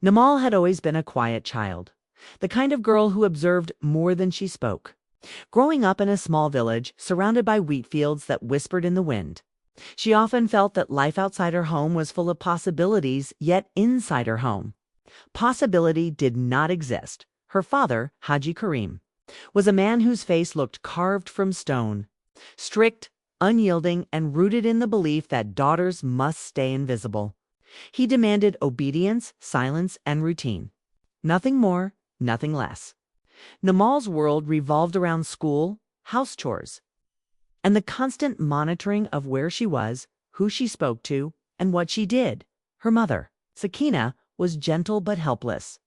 Namal had always been a quiet child, the kind of girl who observed more than she spoke. Growing up in a small village surrounded by wheat fields that whispered in the wind, she often felt that life outside her home was full of possibilities, yet inside her home, possibility did not exist. Her father, Haji Karim, was a man whose face looked carved from stone, strict, unyielding, and rooted in the belief that daughters must stay invisible. He demanded obedience, silence, and routine. Nothing more, nothing less. Namal's world revolved around school, house chores, and the constant monitoring of where she was, who she spoke to, and what she did. Her mother, Sakina, was gentle but helpless.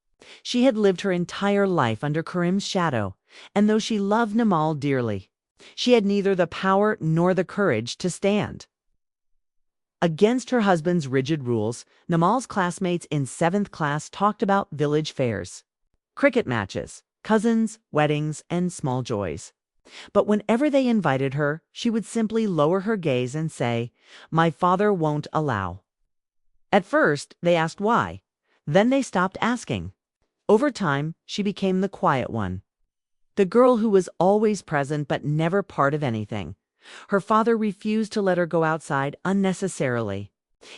She had lived her entire life under Karim's shadow, and though she loved Namal dearly, she had neither the power nor the courage to stand against her husband's rigid rules. Namal's classmates in 7th class talked about village fairs, cricket matches, cousins, weddings, and small joys. But whenever they invited her, she would simply lower her gaze and say, "My father won't allow." At first, they asked why. Then they stopped asking. Over time, she became the quiet one, the girl who was always present but never part of anything. Her father refused to let her go outside unnecessarily.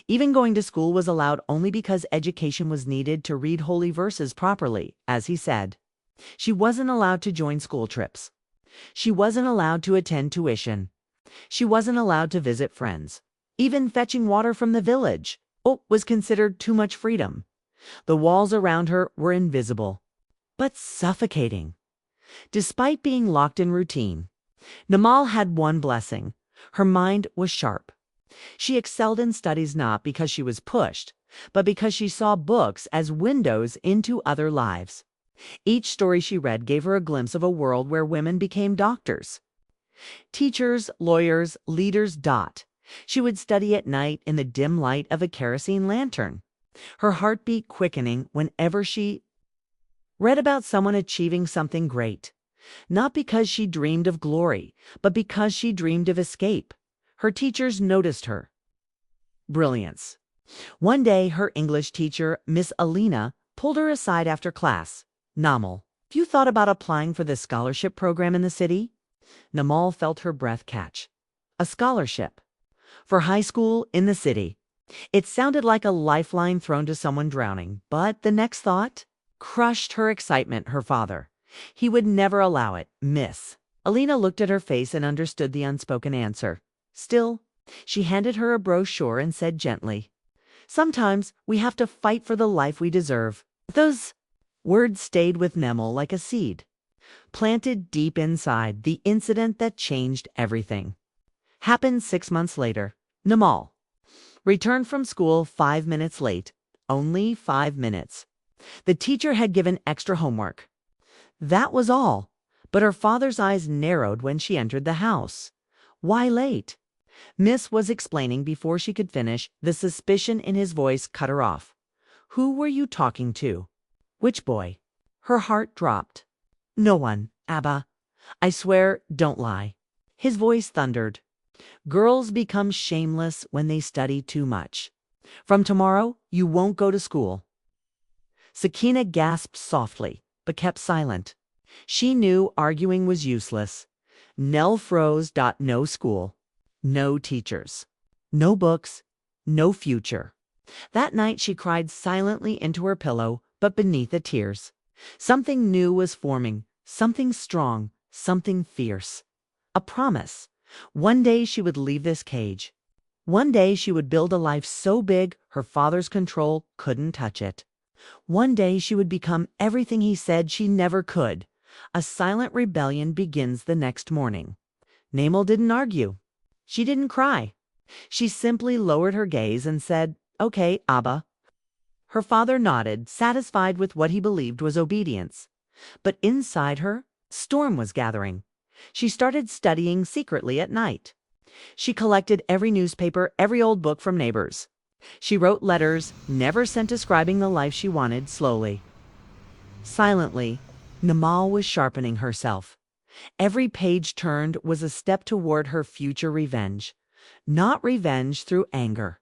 Even going to school was allowed only because education was needed to read holy verses properly, as he said. She wasn't allowed to join school trips. She wasn't allowed to attend tuition. She wasn't allowed to visit friends. Even fetching water from the village was considered too much freedom. The walls around her were invisible, but suffocating. Despite being locked in routine, Namal had one blessing. Her mind was sharp. She excelled in studies not because she was pushed, but because she saw books as windows into other lives. Each story she read gave her a glimpse of a world where women became doctors, teachers, lawyers, leaders. She would study at night in the dim light of a kerosene lantern, her heartbeat quickening whenever she read about someone achieving something great. Not because she dreamed of glory, but because she dreamed of escape. Her teachers noticed her brilliance. One day, her English teacher, Miss Alina, pulled her aside after class. "Namal, have you thought about applying for this scholarship program in the city?" Namal felt her breath catch. A scholarship for high school in the city. It sounded like a lifeline thrown to someone drowning, but the next thought crushed her excitement. Her father. He would never allow it. Miss Alina looked at her face and understood the unspoken answer. Still, she handed her a brochure and said gently, "Sometimes we have to fight for the life we deserve." Those words stayed with Namal like a seed, planted deep inside. The incident that changed everything happened 6 months later. Namal returned from school 5 minutes late. Only 5 minutes. The teacher had given extra homework. That was all. But her father's eyes narrowed when she entered the house. "Why late?" Miss was explaining before she could finish. The suspicion in his voice cut her off. "Who were you talking to?" "Which boy?" Her heart dropped. "No one, Abba. I swear, don't lie." His voice thundered. "Girls become shameless when they study too much. From tomorrow, you won't go to school." Sakina gasped softly, but kept silent. She knew arguing was useless. Nell froze. No school, no teachers, no books, no future. That night she cried silently into her pillow, but beneath the tears, something new was forming, something strong, something fierce. A promise. One day she would leave this cage. One day she would build a life so big her father's control couldn't touch it. One day she would become everything he said she never could. A silent rebellion begins the next morning. Namal didn't argue. She didn't cry. She simply lowered her gaze and said, "Okay, Abba." Her father nodded, satisfied with what he believed was obedience. But inside her, storm was gathering. She started studying secretly at night. She collected every newspaper, every old book from neighbors. She wrote letters, never sent, describing the life she wanted. Slowly, silently, Namal was sharpening herself. Every page turned was a step toward her future revenge. Not revenge through anger.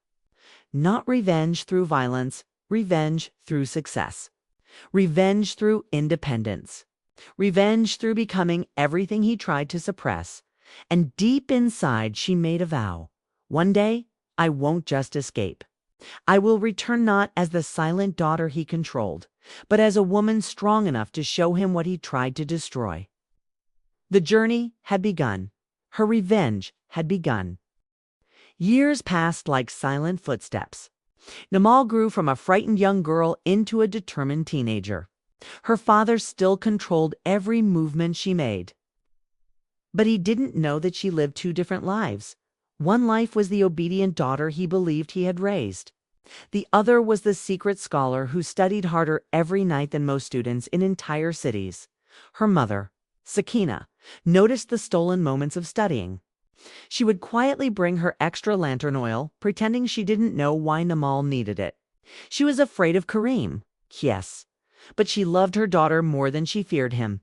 Not revenge through violence. Revenge through success. Revenge through independence. Revenge through becoming everything he tried to suppress. And deep inside, she made a vow. One day, I won't just escape. I will return not as the silent daughter he controlled, but as a woman strong enough to show him what he tried to destroy. The journey had begun. Her revenge had begun. Years passed like silent footsteps. Namal grew from a frightened young girl into a determined teenager. Her father still controlled every movement she made. But he didn't know that she lived two different lives. One life was the obedient daughter he believed he had raised. The other was the secret scholar who studied harder every night than most students in entire cities. Her mother, Sakina, noticed the stolen moments of studying. She would quietly bring her extra lantern oil, pretending she didn't know why Namal needed it. She was afraid of Kareem, yes, but she loved her daughter more than she feared him.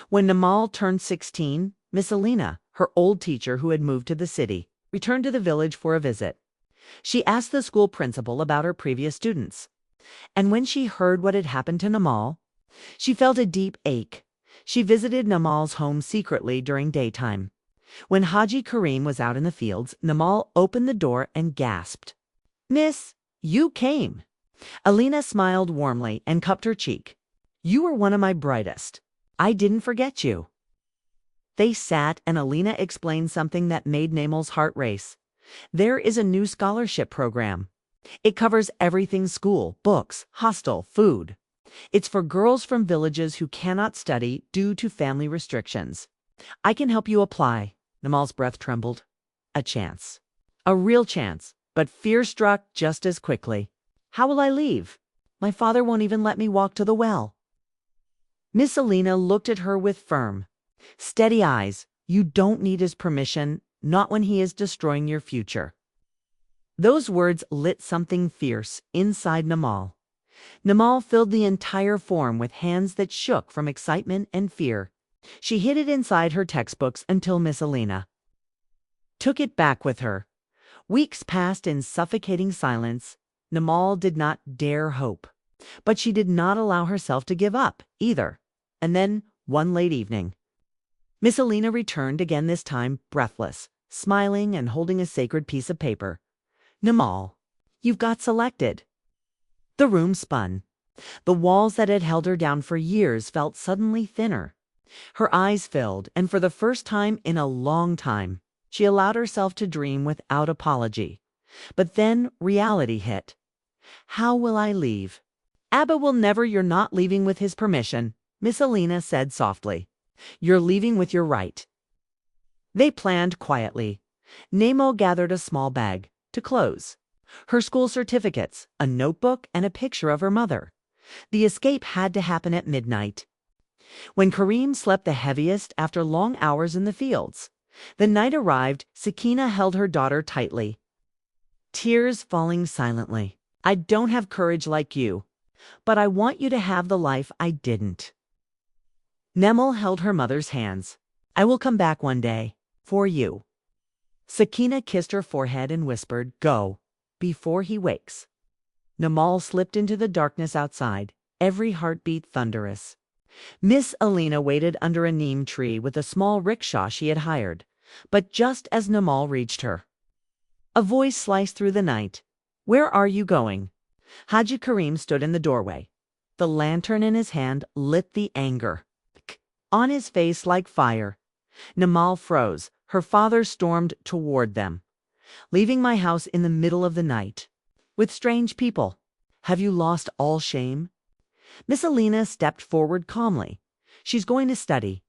When Namal turned 16, Miss Alina, her old teacher who had moved to the city, returned to the village for a visit. She asked the school principal about her previous students. And when she heard what had happened to Namal, she felt a deep ache. She visited Namal's home secretly during daytime. When Haji Kareem was out in the fields, Namal opened the door and gasped. "Miss, you came." Alina smiled warmly and cupped her cheek. "You were one of my brightest. I didn't forget you." They sat and Alina explained something that made Namal's heart race. There is a new scholarship program. It covers everything: school, books, hostel, food. It's for girls from villages who cannot study due to family restrictions. I can help you apply. Namal's breath trembled. A chance. A real chance, but fear struck just as quickly. How will I leave? My father won't even let me walk to the well. Miss Alina looked at her with firm, steady eyes. You don't need his permission, not when he is destroying your future. Those words lit something fierce inside Namal. Namal filled the entire form with hands that shook from excitement and fear. She hid it inside her textbooks until Miss Alina took it back with her. Weeks passed in suffocating silence. Namal did not dare hope, but she did not allow herself to give up either. And then, one late evening, Miss Alina returned again, this time breathless, smiling and holding a sacred piece of paper. "Namal, you've got selected." The room spun. The walls that had held her down for years felt suddenly thinner. Her eyes filled, and for the first time in a long time, she allowed herself to dream without apology. But then reality hit. How will I leave? Abba will never. You're not leaving with his permission, Miss Alina said softly. You're leaving with your right. They planned quietly. Namal gathered a small bag to close. Her school certificates, a notebook, and a picture of her mother. The escape had to happen at midnight. When Kareem slept the heaviest after long hours in the fields, the night arrived. Sakina held her daughter tightly, tears falling silently. I don't have courage like you, but I want you to have the life I didn't. Namal held her mother's hands. I will come back one day, for you. Sakina kissed her forehead and whispered, Go, before he wakes. Namal slipped into the darkness outside, every heartbeat thunderous. Miss Alina waited under a neem tree with a small rickshaw she had hired, but just as Namal reached her, a voice sliced through the night. Where are you going? Haji Kareem stood in the doorway. The lantern in his hand lit the anger on his face like fire. Namal froze. Her father stormed toward them. Leaving my house in the middle of the night, with strange people. Have you lost all shame? Miss Alina stepped forward calmly. She's going to study.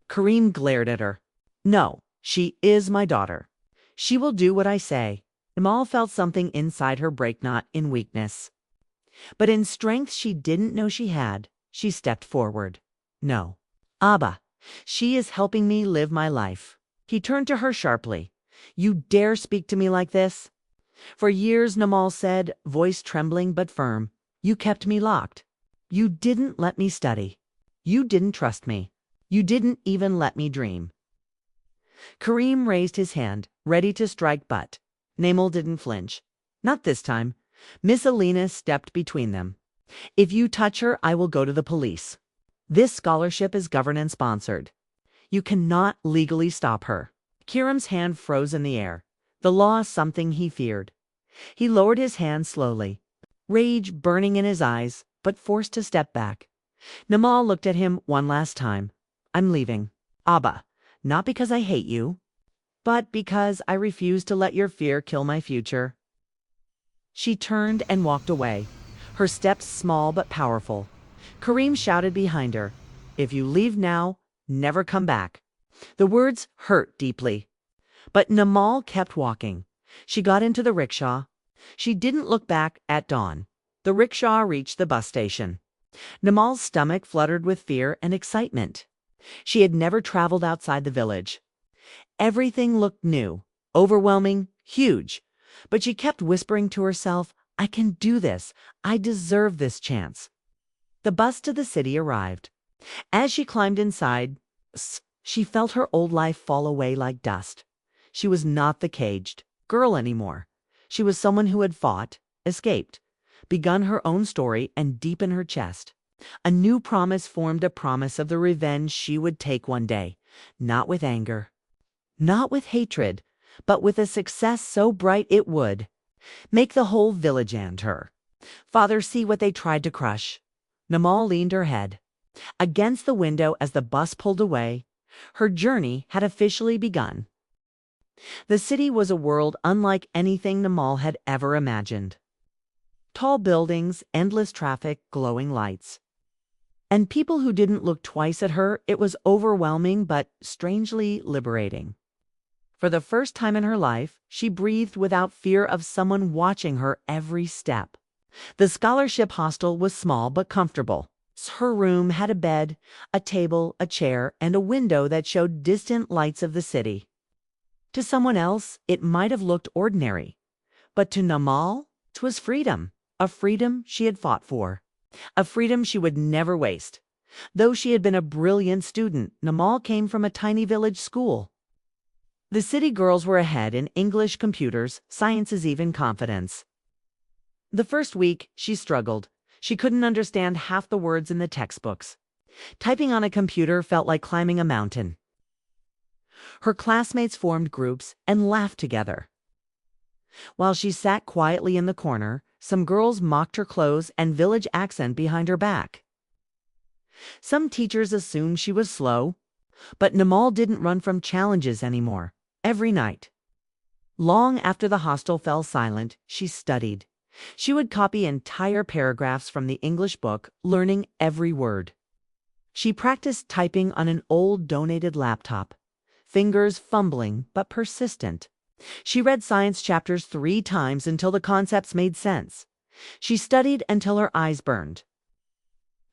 Kareem glared at her. No, she is my daughter. She will do what I say. Namal felt something inside her break, not in weakness, but in strength she didn't know she had. She stepped forward. No. Abba, she is helping me live my life. He turned to her sharply. You dare speak to me like this? For years, Namal said, voice trembling but firm, you kept me locked. You didn't let me study. You didn't trust me. You didn't even let me dream. Kareem raised his hand, ready to strike, but Namal didn't flinch. Not this time. Miss Alina stepped between them. If you touch her, I will go to the police. This scholarship is government-sponsored. You cannot legally stop her. Kiram's hand froze in the air. The law is something he feared. He lowered his hand slowly, rage burning in his eyes, but forced to step back. Namal looked at him one last time. I'm leaving. Abba, not because I hate you, but because I refuse to let your fear kill my future. She turned and walked away, her steps small but powerful. Kareem shouted behind her, if you leave now, never come back. The words hurt deeply. But Namal kept walking. She got into the rickshaw. She didn't look back at Dawn. The rickshaw reached the bus station. Namal's stomach fluttered with fear and excitement. She had never traveled outside the village. Everything looked new, overwhelming, huge. But she kept whispering to herself, I can do this. I deserve this chance. The bus to the city arrived. As she climbed inside, she felt her old life fall away like dust. She was not the caged girl anymore. She was someone who had fought, escaped, begun her own story, and deep in her chest, a new promise formed, a promise of the revenge she would take one day, not with anger, not with hatred, but with a success so bright it would make the whole village and her father see what they tried to crush. Namal leaned her head against the window as the bus pulled away. Her journey had officially begun. The city was a world unlike anything Namal had ever imagined. Tall buildings, endless traffic, glowing lights. And people who didn't look twice at her. It was overwhelming but strangely liberating. For the first time in her life, she breathed without fear of someone watching her every step. The scholarship hostel was small but comfortable. Her room had a bed, a table, a chair, and a window that showed distant lights of the city. To someone else, it might have looked ordinary. But to Namal, 'twas freedom, a freedom she had fought for, a freedom she would never waste. Though she had been a brilliant student, Namal came from a tiny village school. The city girls were ahead in English, computers, sciences, even confidence. The first week, she struggled. She couldn't understand half the words in the textbooks. Typing on a computer felt like climbing a mountain. Her classmates formed groups and laughed together. While she sat quietly in the corner, some girls mocked her clothes and village accent behind her back. Some teachers assumed she was slow, but Namal didn't run from challenges anymore. Every night, long after the hostel fell silent, she studied. She would copy entire paragraphs from the English book, learning every word. She practiced typing on an old donated laptop, fingers fumbling but persistent. She read science chapters 3 times until the concepts made sense. She studied until her eyes burned.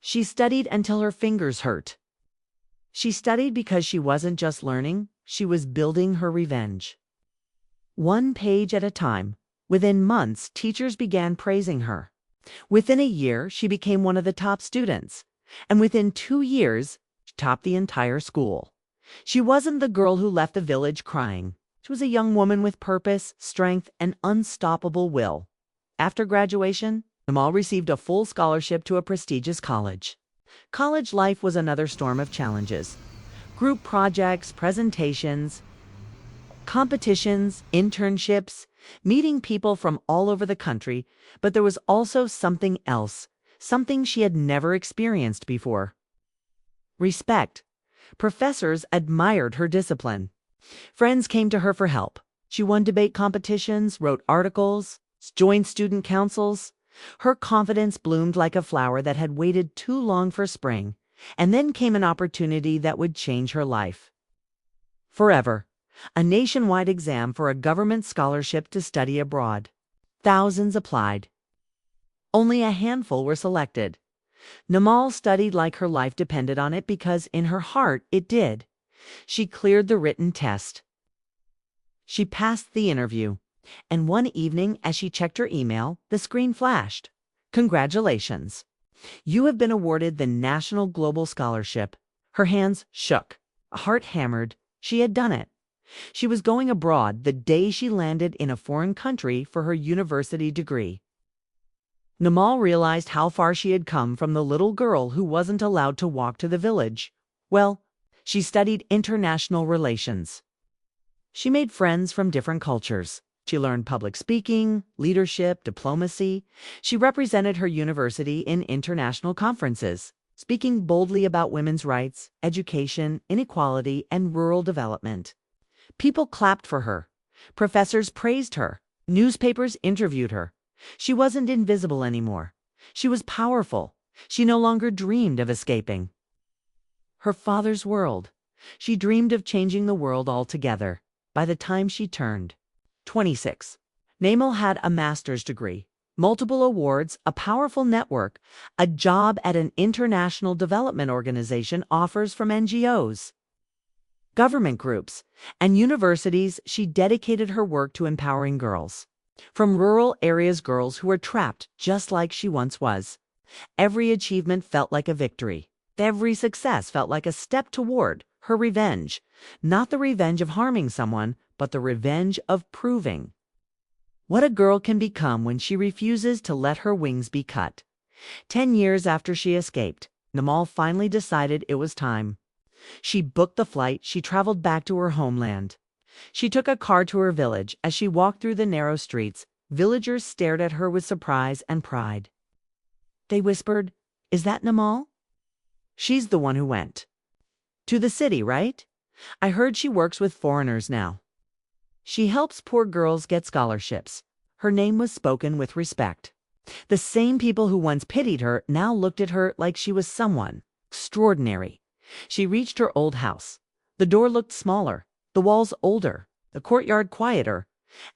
She studied until her fingers hurt. She studied because she wasn't just learning, she was building her revenge. One page at a time. Within months, teachers began praising her. Within a year, she became one of the top students. And within 2 years, she topped the entire school. She wasn't the girl who left the village crying. She was a young woman with purpose, strength, and unstoppable will. After graduation, Namal received a full scholarship to a prestigious college. College life was another storm of challenges. Group projects, presentations, competitions, internships, meeting people from all over the country, but there was also something else, something she had never experienced before. Respect. Professors admired her discipline. Friends came to her for help. She won debate competitions, wrote articles, joined student councils. Her confidence bloomed like a flower that had waited too long for spring, and then came an opportunity that would change her life forever. A nationwide exam for a government scholarship to study abroad. Thousands applied. Only a handful were selected. Namal studied like her life depended on it because in her heart it did. She cleared the written test. She passed the interview. And one evening, as she checked her email, the screen flashed. Congratulations. You have been awarded the National Global Scholarship. Her hands shook. A heart hammered. She had done it. She was going abroad the day she landed in a foreign country for her university degree. Namal realized how far she had come from the little girl who wasn't allowed to walk to the village. Well, she studied international relations. She made friends from different cultures. She learned public speaking, leadership, diplomacy. She represented her university in international conferences, speaking boldly about women's rights, education, inequality, and rural development. People clapped for her. Professors praised her. Newspapers interviewed her. She wasn't invisible anymore. She was powerful. She no longer dreamed of escaping her father's world. She dreamed of changing the world altogether. By the time she turned 26, Namal had a master's degree, multiple awards, a powerful network, a job at an international development organization, offers from NGOs, government groups, and universities. She dedicated her work to empowering girls. From rural areas, girls who were trapped just like she once was. Every achievement felt like a victory. Every success felt like a step toward her revenge. Not the revenge of harming someone, but the revenge of proving what a girl can become when she refuses to let her wings be cut. 10 years after she escaped, Namal finally decided it was time. She booked the flight. She traveled back to her homeland. She took a car to her village. As she walked through the narrow streets, villagers stared at her with surprise and pride. They whispered, "Is that Namal? She's the one who went to the city, right? I heard she works with foreigners now. She helps poor girls get scholarships." Her name was spoken with respect. The same people who once pitied her now looked at her like she was someone extraordinary. She reached her old house. The door looked smaller, the walls older, the courtyard quieter,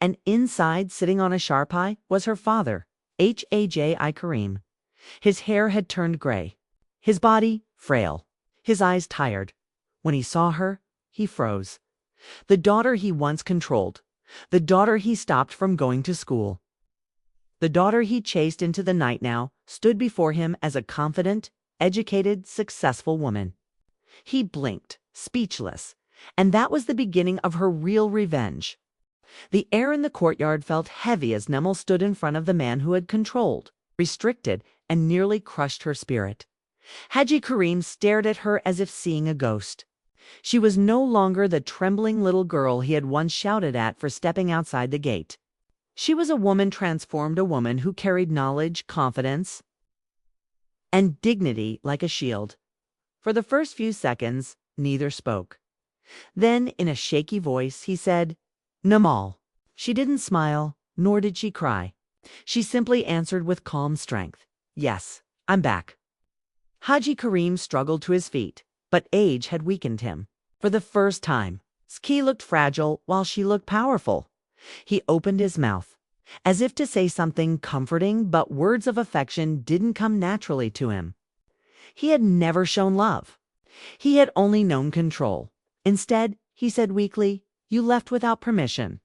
and inside, sitting on a sharpie, was her father, Haji Karim. His hair had turned gray, his body frail, his eyes tired. When he saw her, he froze. The daughter he once controlled, the daughter he stopped from going to school, the daughter he chased into the night now stood before him as a confident, educated, successful woman. He blinked, speechless, and that was the beginning of her real revenge. The air in the courtyard felt heavy as Namal stood in front of the man who had controlled, restricted, and nearly crushed her spirit. Haji Karim stared at her as if seeing a ghost. She was no longer the trembling little girl he had once shouted at for stepping outside the gate. She was a woman transformed, a woman who carried knowledge, confidence, and dignity like a shield. For the first few seconds, neither spoke. Then, in a shaky voice, he said, "Namal." She didn't smile, nor did she cry. She simply answered with calm strength, "Yes, I'm back." Haji Karim struggled to his feet, but age had weakened him. For the first time, he looked fragile while she looked powerful. He opened his mouth, as if to say something comforting, but words of affection didn't come naturally to him. He had never shown love. He had only known control. Instead, he said weakly, "You left without permission."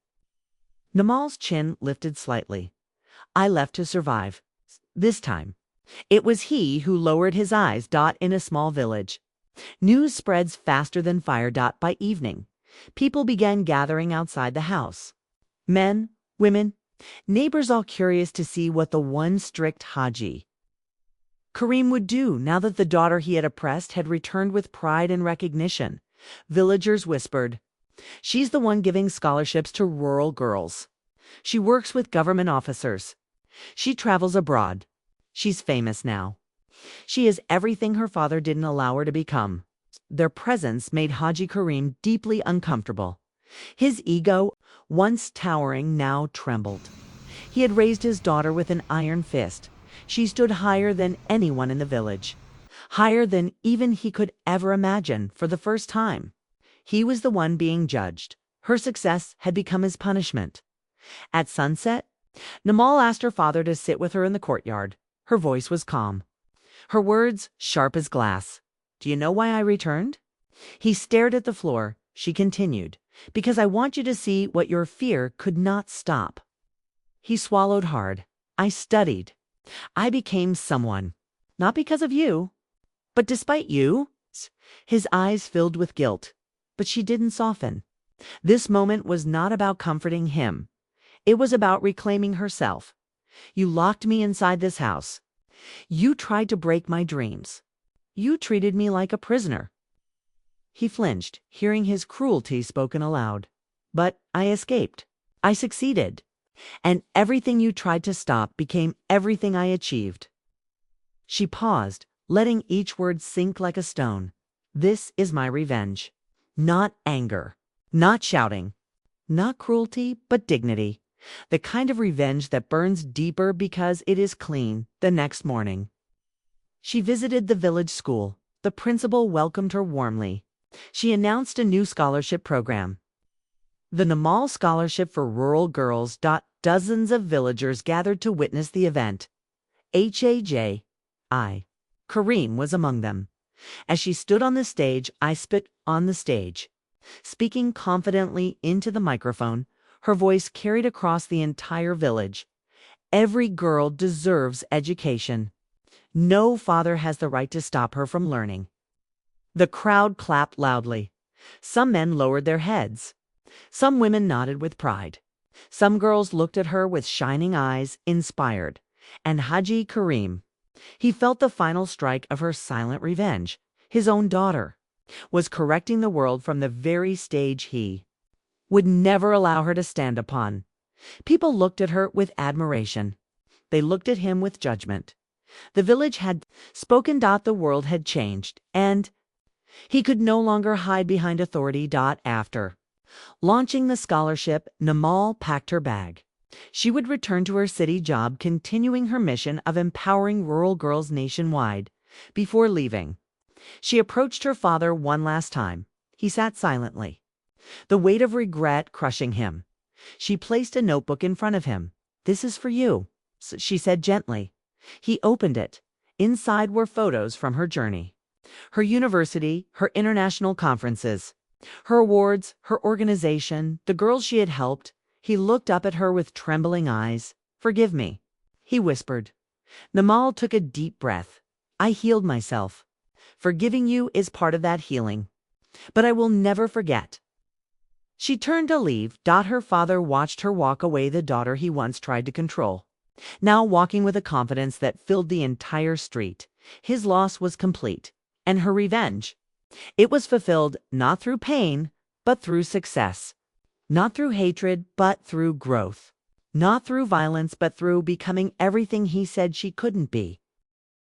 Namal's chin lifted slightly. "I left to survive. This time." It was he who lowered his eyes. In a small village, news spreads faster than fire. By evening, people began gathering outside the house. Men, women, neighbors, all curious to see what the one strict Haji Karim would do now that the daughter he had oppressed had returned with pride and recognition. Villagers whispered, "She's the one giving scholarships to rural girls. She works with government officers. She travels abroad. She's famous now. She is everything her father didn't allow her to become." Their presence made Haji Karim deeply uncomfortable. His ego, once towering, now trembled. He had raised his daughter with an iron fist. She stood higher than anyone in the village, higher than even he could ever imagine. For the first time, he was the one being judged. Her success had become his punishment. At sunset, Namal asked her father to sit with her in the courtyard. Her voice was calm, her words sharp as glass. "Do you know why I returned?" He stared at the floor. She continued, "Because I want you to see what your fear could not stop." He swallowed hard. "I studied. I became someone. Not because of you, but despite you." His eyes filled with guilt, but she didn't soften. This moment was not about comforting him. It was about reclaiming herself. You locked me inside this house. You tried to break my dreams. You treated me like a prisoner." He flinched, hearing his cruelty spoken aloud. "But I escaped. I succeeded. And everything you tried to stop became everything I achieved." She paused, letting each word sink like a stone. "This is my revenge. Not anger. Not shouting. Not cruelty, but dignity. The kind of revenge that burns deeper because it is clean the next morning." She visited the village school. The principal welcomed her warmly. She announced a new scholarship program, the Namal Scholarship for Rural Girls. Dozens of villagers gathered to witness the event. Hajj. Kareem was among them. As she stood on the stage, I spit on the stage. Speaking confidently into the microphone, her voice carried across the entire village. "Every girl deserves education. No father has the right to stop her from learning." The crowd clapped loudly. Some men lowered their heads. Some women nodded with pride. Some girls looked at her with shining eyes, inspired. And Haji Kareem, he felt the final strike of her silent revenge. His own daughter was correcting the world from the very stage he would never allow her to stand upon. People looked at her with admiration. They looked at him with judgment. The village had spoken. The world had changed, and he could no longer hide behind authority. After launching the scholarship, Namal packed her bag. She would return to her city job, continuing her mission of empowering rural girls nationwide. Before leaving, she approached her father one last time. He sat silently, the weight of regret crushing him. She placed a notebook in front of him. "This is for you," she said gently. He opened it. Inside were photos from her journey, her university, her international conferences, her awards, her organization, the girls she had helped. He looked up at her with trembling eyes. "Forgive me," he whispered. Namal took a deep breath. "I healed myself. Forgiving you is part of that healing. But I will never forget." She turned to leave. Her father watched her walk away, the daughter he once tried to control, now walking with a confidence that filled the entire street. His loss was complete, and her revenge, it was fulfilled not through pain, but through success. Not through hatred, but through growth. Not through violence, but through becoming everything he said she couldn't be.